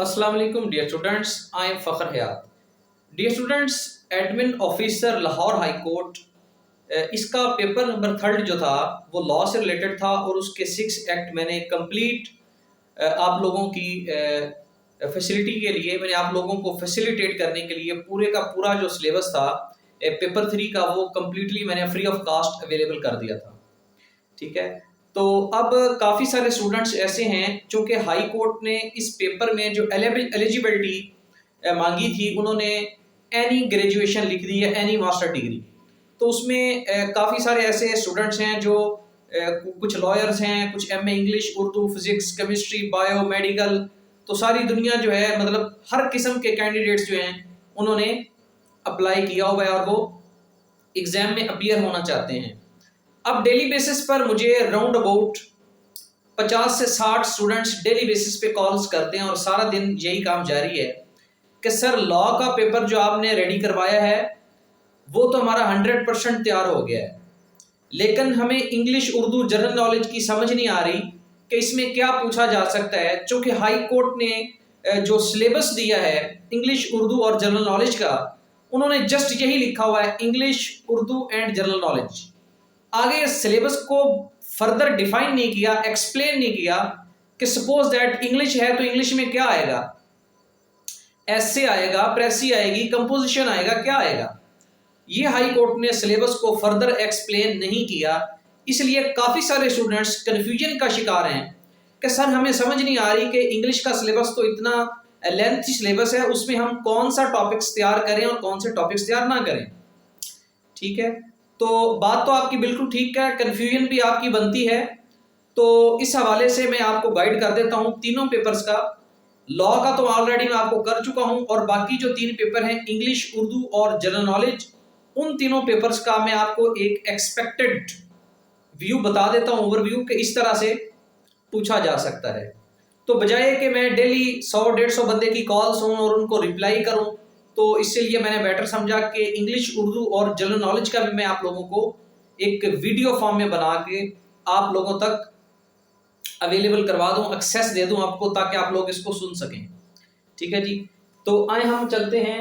अस्सलाम वालेकुम dear students, I am Fakhar Hayat. Dear students, admin officer Lahore high court इसका paper number 3 जो था वो लॉ से रिलेटेड था और उसके 6 एक्ट मैंने कंप्लीट आप लोगों की फैसिलिटी के लिए मैंने आप लोगों को फैसिलिटेट करने के लिए पूरे का पूरा जो सिलेबस था पेपर 3 का वो कम्प्लीटली मैंने फ्री ऑफ कास्ट अवेलेबल कर दिया था। ठीक है, तो अब काफ़ी सारे स्टूडेंट्स ऐसे हैं चूँकि हाई कोर्ट ने इस पेपर में जो एलिजिबिलिटी मांगी थी, उन्होंने एनी ग्रेजुएशन लिख दी है, एनी मास्टर डिग्री। तो उसमें काफ़ी सारे ऐसे स्टूडेंट्स हैं जो कुछ लॉयर्स हैं, कुछ MA English, Urdu, physics, chemistry, bio, medical, तो सारी दुनिया जो है मतलब हर किस्म के कैंडिडेट्स जो हैं उन्होंने अप्लाई किया हुआ है और वो एग्ज़ाम में अपीयर होना चाहते हैं। अब डेली बेसिस पर मुझे राउंड अबाउट 50 से 60 स्टूडेंट्स डेली बेसिस पे कॉल्स करते हैं और सारा दिन यही काम जारी है कि सर लॉ का पेपर जो आपने रेडी करवाया है वो तो हमारा 100% तैयार हो गया है, लेकिन हमें इंग्लिश, उर्दू, जनरल नॉलेज की समझ नहीं आ रही कि इसमें क्या पूछा जा सकता है। चूँकि हाई कोर्ट ने जो सिलेबस दिया है इंग्लिश, उर्दू और जनरल नॉलेज का, उन्होंने जस्ट यही लिखा हुआ है English, Urdu and general knowledge. आगे सिलेबस को फर्दर डिफाइन नहीं किया, एक्सप्लेन नहीं किया कि सपोज दैट इंग्लिश है तो इंग्लिश में क्या आएगा, एसे आएगा, प्रेसी आएगी, कंपोजिशन आएगा, क्या आएगा। ये हाई कोर्ट ने सिलेबस को फर्दर एक्सप्लेन नहीं किया, इसलिए काफ़ी सारे स्टूडेंट्स कन्फ्यूजन का शिकार हैं कि सर हमें समझ नहीं आ रही कि इंग्लिश का सिलेबस तो इतना लेंथी सिलेबस है, उसमें हम कौन सा टॉपिक्स तैयार करें और कौन से टॉपिक्स तैयार ना करें। ठीक है, तो बात तो आपकी बिल्कुल ठीक है, कन्फ्यूजन भी आपकी बनती है। तो इस हवाले से मैं आपको गाइड कर देता हूँ तीनों पेपर्स का। लॉ का तो ऑलरेडी मैं आपको कर चुका हूँ और बाकी जो 3 पेपर हैं इंग्लिश, उर्दू और जनरल नॉलेज, उन तीनों पेपर्स का मैं आपको एक एक्सपेक्टेड व्यू बता देता हूँ, ओवरव्यू कि इस तरह से पूछा जा सकता है। तो बजाय कि मैं डेली 100-150 बंदे की कॉल्स हूँ और उनको रिप्लाई करूँ, तो इससे लिए मैंने बेटर समझा कि इंग्लिश, उर्दू और जनरल नॉलेज का भी मैं आप लोगों को एक वीडियो फॉर्म में बना के आप लोगों तक अवेलेबल करवा दूं, एक्सेस दे दूं आपको, ताकि आप लोग इसको सुन सकें। ठीक है जी, तो आए हम चलते हैं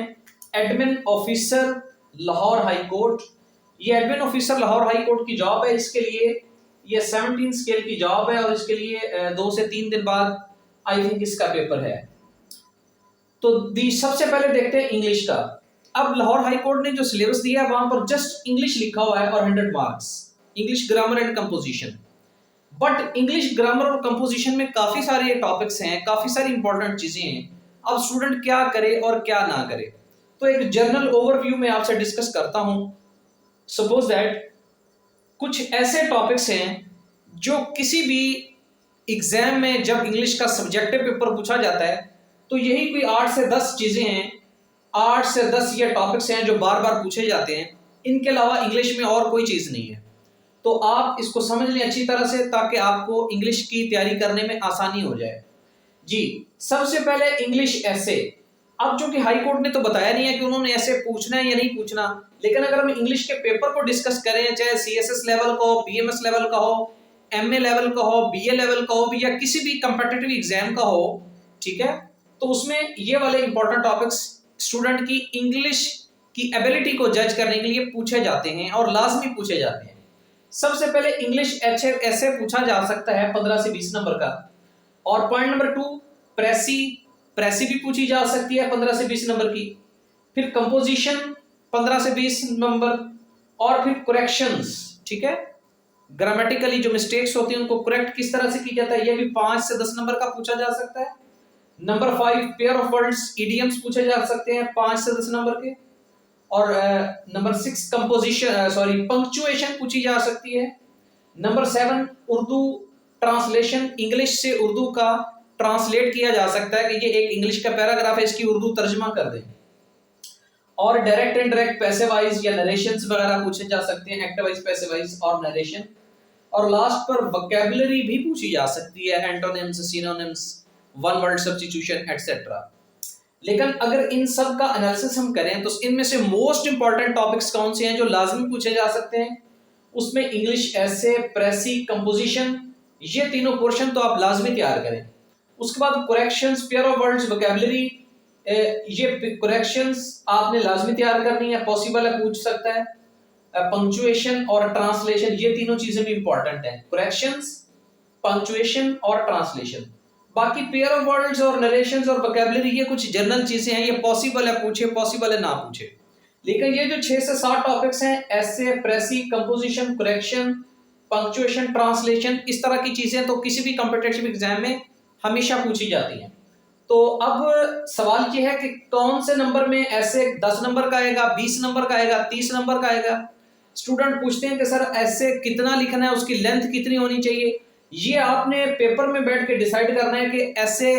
admin officer Lahore high court. ये admin officer Lahore high court की जॉब है, इसके लिए ये 17 स्केल की जॉब है और इसके लिए 2 से 3 दिन बाद आई थिंक इसका पेपर है। तो सबसे पहले देखते हैं इंग्लिश का। अब लाहौर हाई कोर्ट ने जो सिलेबस दिया है वहां पर जस्ट इंग्लिश लिखा हुआ है और 100 marks, English grammar and composition. But English grammar और कंपोजिशन में काफी सारे टॉपिक्स हैं, काफी सारी इंपॉर्टेंट चीजें हैं। अब स्टूडेंट क्या करे और क्या ना करे, तो एक जनरल ओवरव्यू में आपसे डिस्कस करता हूं। सपोज दैट कुछ ऐसे टॉपिक्स हैं जो किसी भी एग्जाम में जब इंग्लिश का सब्जेक्टिव पेपर पूछा जाता है तो यही कोई 8 से 10 चीजें हैं, 8 से 10 ये टॉपिक्स हैं जो बार बार पूछे जाते हैं। इनके अलावा इंग्लिश में और कोई चीज नहीं है। तो आप इसको समझ लें अच्छी तरह से ताकि आपको इंग्लिश की तैयारी करने में आसानी हो जाए। जी, सबसे पहले इंग्लिश ऐसे। अब चूंकि हाई कोर्ट ने तो बताया नहीं है कि उन्होंने ऐसे पूछना है या नहीं पूछना, लेकिन अगर हम इंग्लिश के पेपर को डिस्कस करें, चाहे सीएसएस लेवल का हो, बीएमएस लेवल का हो, एमए लेवल का हो, बीए लेवल का हो, या किसी भी कंपेटिटिव एग्जाम का हो, ठीक है, तो उसमें ये वाले इंपॉर्टेंट टॉपिक्स स्टूडेंट की इंग्लिश की एबिलिटी को जज करने के लिए पूछे जाते हैं और लाजमी पूछे जाते हैं। सबसे पहले इंग्लिश ऐसे पूछा जा सकता है 15 से 20 नंबर का। और पॉइंट नंबर 2, प्रेसी भी पूछी जा सकती है 15 से 20 नंबर की। फिर कंपोजिशन 15 से 20 नंबर, और फिर करेक्शंस। ठीक है, ग्रामेटिकली जो मिस्टेक्स होती हैं उनको करेक्ट किस तरह से की जाता है, ये भी 5 से 10 नंबर का पूछा जा सकता है। Number 5, pair of words, idioms पूछे जा सकते हैं 5 से 10 नंबर के। और नंबर 6 पंक्चुएशन पूछी जा सकती है। नंबर 7, उर्दू ट्रांसलेशन, इंग्लिश से उर्दू का ट्रांसलेट किया जा सकता है कि ये एक इंग्लिश का पैराग्राफ है, इसकी उर्दू तर्जमा कर दें। और डायरेक्ट एंड डायरेक्ट, पैसिवाइज या नरेशंस वगैरह पूछे जा सकते हैं, एक्टिवाइज, पैसिवाइज और नरेशन। और लास्ट पर वोकैबुलरी भी पूछी जा सकती है, antonyms, synonyms, one word substitution etcetera. लेकिन अगर इन सब का एनालिसिस हम करें तो इनमें से मोस्ट इंपॉर्टेंट टॉपिक्स कौन से हैं जो लाजमी पूछे जा सकते हैं, उसमें इंग्लिश ऐसे, प्रेसी, कंपोजिशन, ये तीनों पोर्शन तो आप लाजमी तैयार करें। उसके बाद corrections, pair of words, vocabulary, ये करेक्शंस आपने लाजमी तैयार करनी है, पॉसिबल है पूछ सकता है। पंक्चुएशन और ट्रांसलेशन, ये तीनों चीजें भी इंपॉर्टेंट हैं, करेक्शंस, पंक्चुएशन और ट्रांसलेशन। बाकी पेयर ऑफ वर्ड्स और नरेशंस और वोकैबुलरी ये कुछ जनरल चीजें हैं, ये पॉसिबल है पूछे, पॉसिबल है ना पूछे। लेकिन ये जो 6 से 7 टॉपिक्स हैं, एसे, प्रेसी, कंपोजिशन, करेक्शन, पंक्चुएशन, ट्रांसलेशन, इस तरह की चीजें तो किसी भी कॉम्पिटिटिव एग्जाम में हमेशा पूछी जाती हैं। तो अब सवाल ये है कि कौन से नंबर में ऐसे 10 नंबर का आएगा, 20 नंबर का आएगा, 30 नंबर का आएगा। स्टूडेंट पूछते हैं कि सर ऐसे कितना लिखना है, उसकी लेंथ कितनी होनी चाहिए। ये आपने पेपर में बैठ के डिसाइड करना है कि ऐसे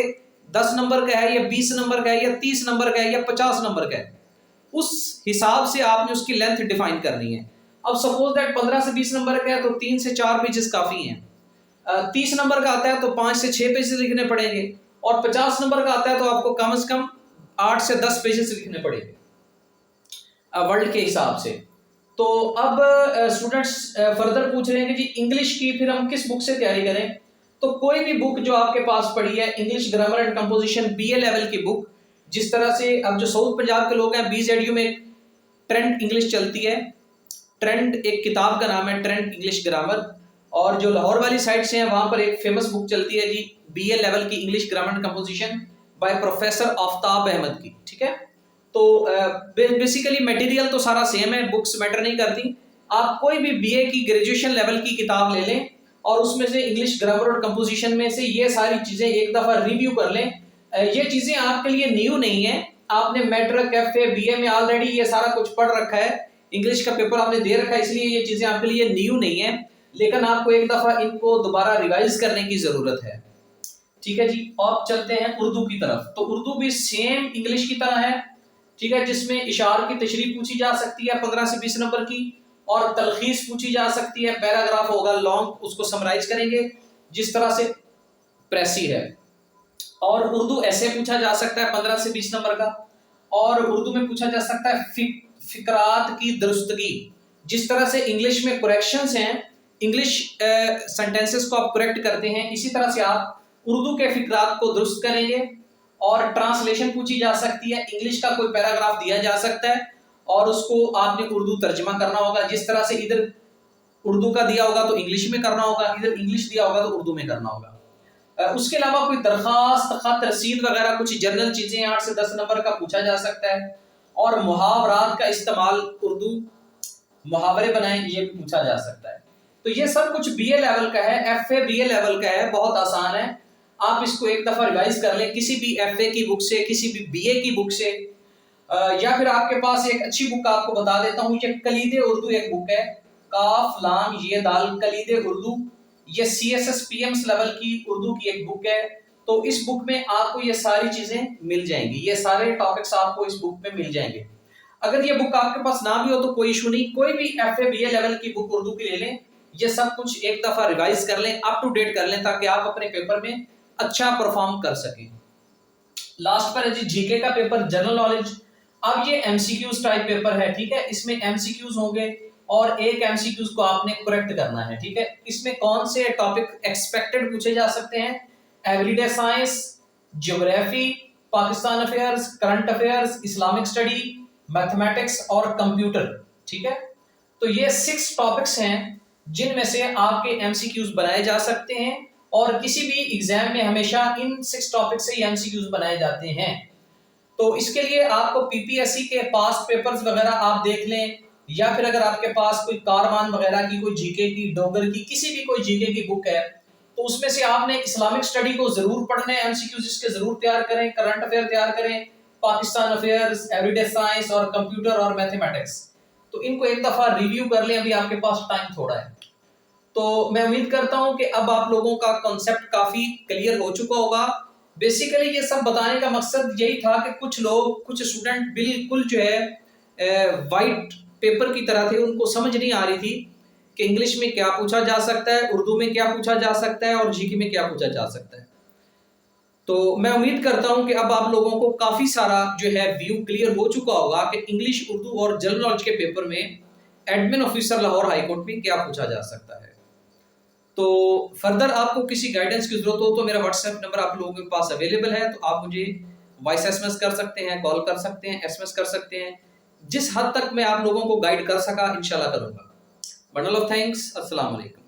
10 नंबर का है या 20 नंबर का है या 30 नंबर का है या 50 नंबर का है, उस हिसाब से आपने उसकी लेंथ डिफाइन करनी है। अब सपोज दैट 15 से 20 नंबर का है तो 3 से 4 पेजेस काफी हैं। 30 नंबर का आता है तो 5 से 6 पेजेस लिखने पड़ेंगे, और 50 नंबर का आता है तो आपको कम से कम 8 से 10 पेजेस लिखने पड़ेंगे वर्ल्ड के हिसाब से। तो अब स्टूडेंट्स फर्दर पूछ रहे हैं कि जी इंग्लिश की फिर हम किस बुक से तैयारी करें। तो कोई भी बुक जो आपके पास पड़ी है, English grammar and composition BA level की बुक, जिस तरह से अब जो साउथ पंजाब के लोग हैं, BZU में ट्रेंड इंग्लिश चलती है, ट्रेंड एक किताब का नाम है, ट्रेंड इंग्लिश ग्रामर। और जो लाहौर वाली साइड से हैं वहां पर एक फेमस बुक चलती है जी बीए लेवल की English grammar and composition by professor Aftab Ahmad की, ठीक है। तो बेसिकली मटेरियल तो सारा सेम है, बुक्स मैटर नहीं करती। आप कोई भी बीए की ग्रेजुएशन लेवल की किताब ले लें और उसमें से इंग्लिश ग्रामर और कंपोजिशन में से ये सारी चीजें एक दफा रिव्यू कर लें। ये चीजें आपके लिए न्यू नहीं है, आपने मैट्रिक, एफए, बीए में ऑलरेडी ये सारा कुछ पढ़ रखा है, इंग्लिश का पेपर आपने दे रखा है, इसलिए ये चीजें आपके लिए न्यू नहीं है। लेकिन आपको एक दफा इनको दोबारा रिवाइज करने की जरूरत है, ठीक है जी। अब चलते हैं उर्दू की तरफ। तो उर्दू भी सेम इंग्लिश की तरह है, ठीक है, जिसमें इशार की तशरीह पूछी जा सकती है 15 से 20 नंबर की, और तलखीस पूछी जा सकती है, पैराग्राफ होगा लॉन्ग, उसको समराइज करेंगे जिस तरह से प्रेसी है। और उर्दू ऐसे पूछा जा सकता है 15 से 20 नंबर का। और उर्दू में पूछा जा सकता है फिकरात की दुरुस्तगी, जिस तरह से इंग्लिश में करेक्शंस हैं, इंग्लिश सेंटेंसेस को आप करेक्ट करते हैं, इसी तरह से आप उर्दू के फिकरात को दुरुस्त करेंगे। और ट्रांसलेशन पूछी जा सकती है, इंग्लिश का कोई पैराग्राफ दिया जा सकता है और उसको आपने उर्दू तर्जमा करना होगा, जिस तरह से इधर उर्दू का दिया होगा तो इंग्लिश में करना होगा, इधर इंग्लिश दिया होगा तो उर्दू में करना होगा। उसके अलावा कोई दरखास्त, खत, रसीद वगैरह कुछ जनरल चीजें 8 से 10 नंबर का पूछा जा सकता है। और मुहावरात का इस्तेमाल, उर्दू मुहावरे बनाए, ये भी पूछा जा सकता है। तो ये सब कुछ बीए लेवल का है, एफए बीए लेवल का है, बहुत आसान है। आप इसको एक दफा रिवाइज कर लें किसी भी एफए की बुक से, किसी भी बीए की बुक से, या फिर आपके पास एक अच्छी बुक आपको बता देता हूँ, ये कलीदे उर्दू एक बुक है, काफ लाम ये दाल कलीदे उर्दू, ये CSS लेवल की उर्दू की एक बुक है। तो इस बुक में आपको ये सारी चीजें मिल जाएंगी, ये सारे टॉपिक्स आपको इस बुक में मिल जाएंगे। अगर ये बुक आपके पास ना भी हो तो कोई इशू नहीं, कोई भी एफए बीए लेवल की बुक उर्दू की ले लें, ये सब कुछ एक दफा रिवाइज कर लें, अप टू डेट कर लें, ताकि आप अपने पेपर में अच्छा परफॉर्म कर सकें। लास्ट पर है जी जीके का पेपर, जनरल नॉलेज। अब ये एमसीक्यूज टाइप पेपर है, ठीक है, इसमें एमसीक्यूज होंगे और एक एमसीक्यूज को आपने करेक्ट करना है, ठीक है। इसमें कौन से टॉपिक एक्सपेक्टेड पूछे जा सकते हैं? Everyday science, geography, Pakistan affairs, current affairs, Islamic study, mathematics और कंप्यूटर, ठीक है। तो ये 6 टॉपिक्स हैं जिनमें से आपके एमसीक्यूज बनाए जा सकते हैं, और किसी भी एग्जाम में हमेशा इन 6 टॉपिक से ही एमसीक्यूज बनाए जाते हैं। तो इसके लिए आपको पीपीएससी के पास्ट पेपर्स वगैरह आप देख लें, या फिर अगर आपके पास कोई कारवान वगैरह की, कोई जीके की, डोगर की, किसी भी कोई जीके की बुक है, तो उसमें से आपने इस्लामिक स्टडी को जरूर पढ़ना है, एमसीक्यूज इसके जरूर तैयार करें, करंट अफेयर तैयार करें, पाकिस्तान अफेयर्स, एवरीडे साइंस और कंप्यूटर और मैथमेटिक्स। तो इनको एक दफा रिव्यू कर लें, अभी आपके पास टाइम थोड़ा है। तो मैं उम्मीद करता हूं कि अब आप लोगों का कॉन्सेप्ट काफी क्लियर हो चुका होगा। बेसिकली ये सब बताने का मकसद यही था कि कुछ लोग, कुछ स्टूडेंट बिल्कुल जो है वाइट पेपर की तरह थे, उनको समझ नहीं आ रही थी कि इंग्लिश में क्या पूछा जा सकता है, उर्दू में क्या पूछा जा सकता है और जीके में क्या पूछा जा सकता है। तो मैं उम्मीद करता हूं कि अब आप लोगों को काफी सारा जो है व्यू क्लियर हो चुका होगा कि इंग्लिश, उर्दू और जनरल नॉलेज के पेपर में एडमिन ऑफिसर लाहौर हाईकोर्ट में क्या पूछा जा सकता है। तो फर्दर आपको किसी गाइडेंस की ज़रूरत हो तो मेरा व्हाट्सएप नंबर आप लोगों के पास अवेलेबल है, तो आप मुझे वॉइस एसएमएस कर सकते हैं, कॉल कर सकते हैं, एसएमएस कर सकते हैं। जिस हद तक मैं आप लोगों को गाइड कर सका इंशाल्लाह करूँगा। Bundle of thanks. अस्सलाम वालेकुम।